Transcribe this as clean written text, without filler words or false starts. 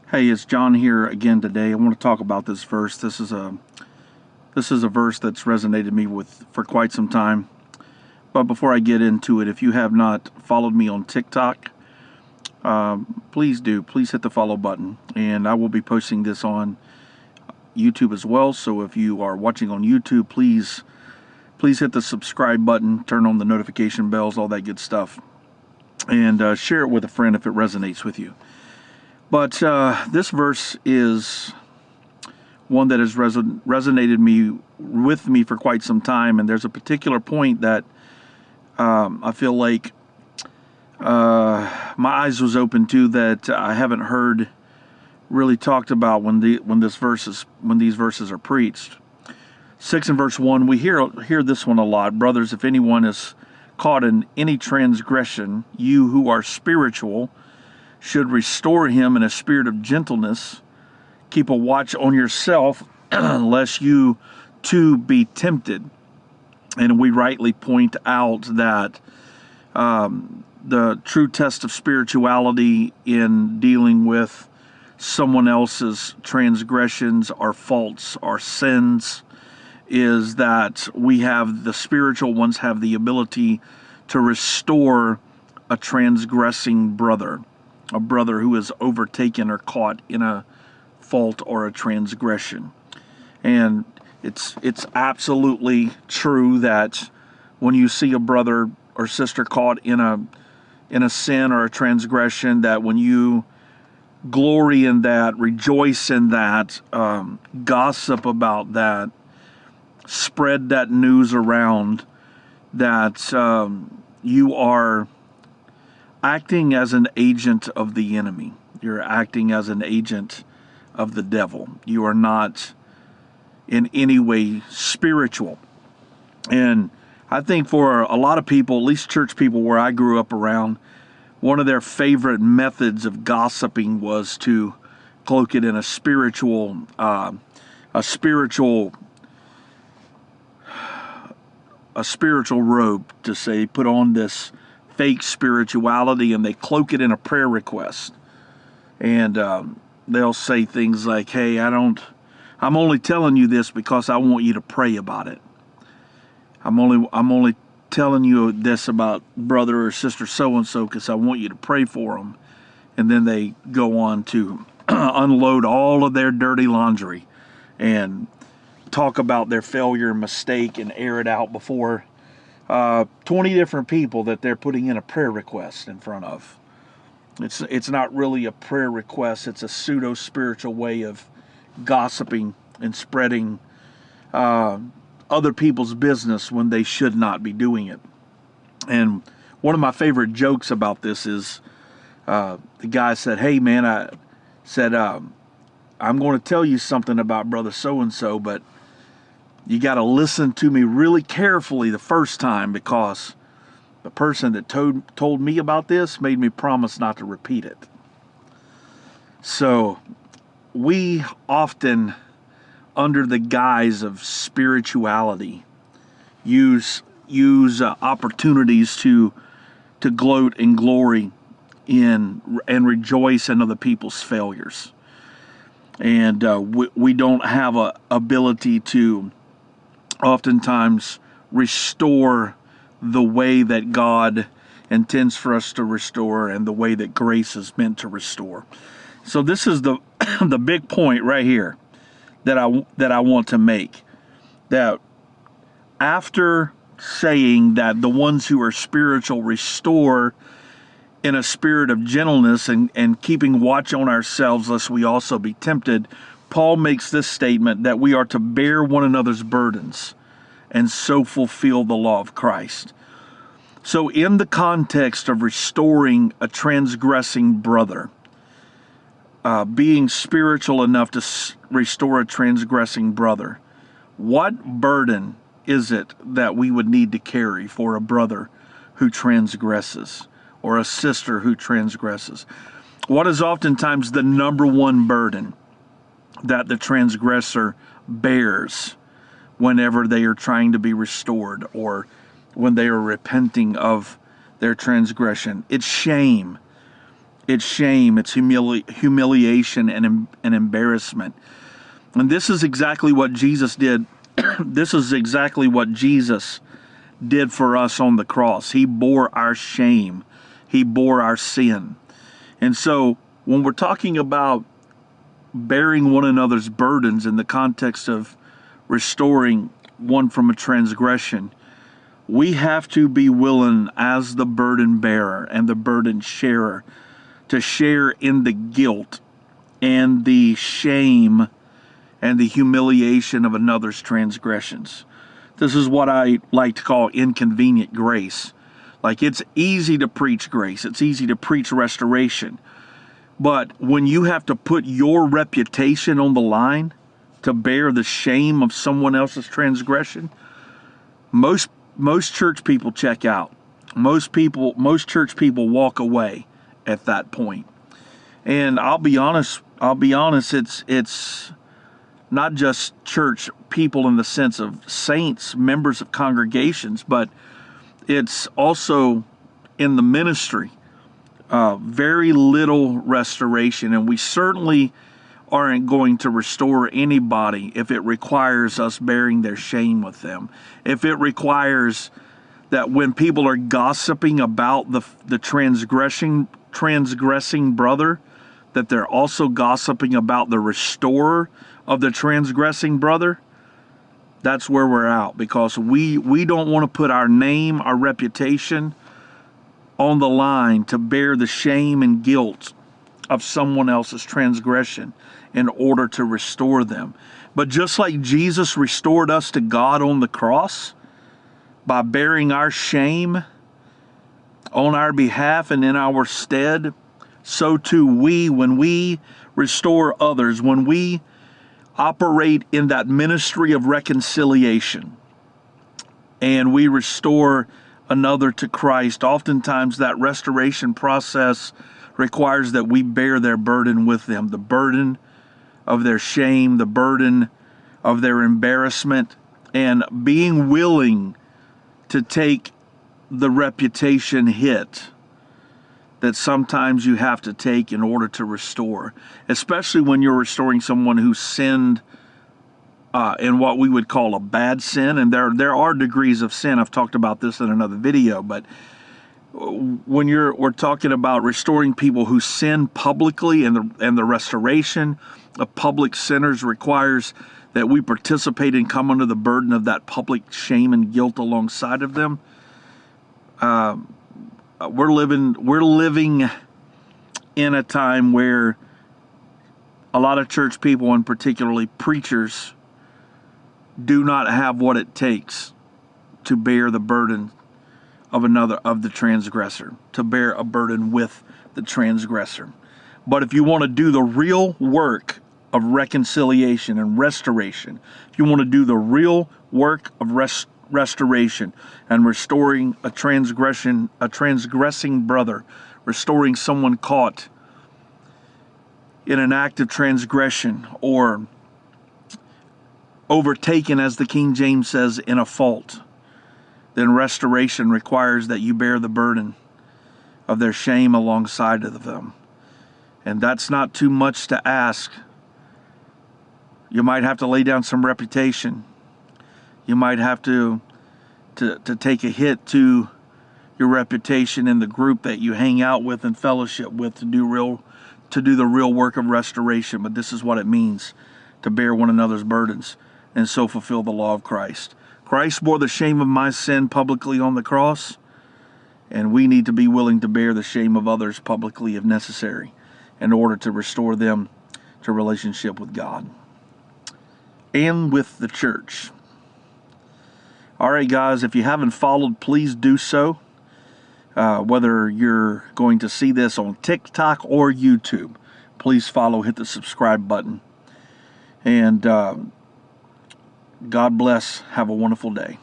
Hey, it's John here again today. I want to talk about this verse. This is a verse that's resonated me with for quite some time. But before I get into it, if you have not followed me on TikTok, please do. Please hit the follow button, and I will be posting this on YouTube as well. So if you are watching on YouTube, please hit the subscribe button, turn on the notification bells, all that good stuff, and share it with a friend if it resonates with you. But this verse is one that has resonated with me for quite some time, and there's a particular point that I feel like my eyes was open to that I haven't heard really talked about when these verses are preached. 6 and verse 1, we hear this one a lot. Brothers, if anyone is caught in any transgression, you who are spiritual should restore him in a spirit of gentleness. Keep a watch on yourself, lest you too be tempted. And we rightly point out that the true test of spirituality in dealing with someone else's transgressions, our faults, our sins, is that the spiritual ones have the ability to restore a transgressing brother. A brother who is overtaken or caught in a fault or a transgression. And it's absolutely true that when you see a brother or sister caught in a sin or a transgression, that when you glory in that, rejoice in that, gossip about that, spread that news around, that you are acting as an agent of the enemy. You're acting as an agent of the devil. You are not in any way spiritual. And I think for a lot of people, at least church people where I grew up around, one of their favorite methods of gossiping was to cloak it in a spiritual robe, to say, put on this fake spirituality, and they cloak it in a prayer request. And they'll say things like, hey, I'm only telling you this because I want you to pray about it. I'm only telling you this about brother or sister so-and-so because I want you to pray for them. And then they go on to unload all of their dirty laundry and talk about their failure and mistake and air it out before 20 different people that they're putting in a prayer request in front of. It's not really a prayer request. It's a pseudo-spiritual way of gossiping and spreading other people's business when they should not be doing it. And one of my favorite jokes about this is the guy said, hey man, I'm going to tell you something about brother so-and-so, but you got to listen to me really carefully the first time, because the person that told me about this made me promise not to repeat it. So we often, under the guise of spirituality, use opportunities to gloat and glory in and rejoice in other people's failures. And we don't have a ability to oftentimes restore the way that God intends for us to restore and the way that grace is meant to restore. So this is the the big point right here that I want to make, that after saying that the ones who are spiritual restore in a spirit of gentleness and keeping watch on ourselves lest we also be tempted, Paul makes this statement that we are to bear one another's burdens and so fulfill the law of Christ. So in the context of restoring a transgressing brother, being spiritual enough to restore a transgressing brother, what burden is it that we would need to carry for a brother who transgresses or a sister who transgresses? What is oftentimes the number one burden that the transgressor bears whenever they are trying to be restored or when they are repenting of their transgression? It's shame. it's shame, it's humiliation and embarrassment. And this is exactly what Jesus did. This is exactly what Jesus did for us on the cross. He bore our shame. He bore our sin. And so when we're talking about bearing one another's burdens in the context of restoring one from a transgression, we have to be willing as the burden bearer and the burden sharer to share in the guilt and the shame and the humiliation of another's transgressions. This is what I like to call inconvenient grace. Like, it's easy to preach grace. It's easy to preach restoration. But when you have to put your reputation on the line to bear the shame of someone else's transgression, most church people check out. Most church people walk away at that point. And I'll be honest, it's not just church people in the sense of saints, members of congregations, but it's also in the ministry. Very little restoration, and we certainly aren't going to restore anybody if it requires us bearing their shame with them. If it requires that when people are gossiping about the transgressing brother, that they're also gossiping about the restorer of the transgressing brother, that's where we're out, because we don't want to put our name, our reputation on the line to bear the shame and guilt of someone else's transgression in order to restore them. But just like Jesus restored us to God on the cross by bearing our shame on our behalf and in our stead, so too when we restore others, when we operate in that ministry of reconciliation and we restore another to Christ, oftentimes that restoration process requires that we bear their burden with them, the burden of their shame, the burden of their embarrassment, and being willing to take the reputation hit that sometimes you have to take in order to restore, especially when you're restoring someone who sinned in what we would call a bad sin. And there are degrees of sin. I've talked about this in another video, but when we're talking about restoring people who sin publicly, and the restoration of public sinners requires that we participate and come under the burden of that public shame and guilt alongside of them. We're living in a time where a lot of church people, and particularly preachers, do not have what it takes to bear the burden of the transgressor, to bear a burden with the transgressor. But if you want to do the real work of reconciliation and restoration, if you want to do the real work of restoration and restoring a transgressing brother, restoring someone caught in an act of transgression or overtaken, as the King James says, in a fault, then restoration requires that you bear the burden of their shame alongside of them. And that's not too much to ask. You might have to lay down some reputation. You might have to take a hit to your reputation in the group that you hang out with and fellowship with to do the real work of restoration. But this is what it means to bear one another's burdens and so fulfill the law of Christ. Christ bore the shame of my sin publicly on the cross, and we need to be willing to bear the shame of others publicly if necessary in order to restore them to relationship with God and with the church. All right, guys, if you haven't followed, please do so. Whether you're going to see this on TikTok or YouTube, please follow, hit the subscribe button. And God bless. Have a wonderful day.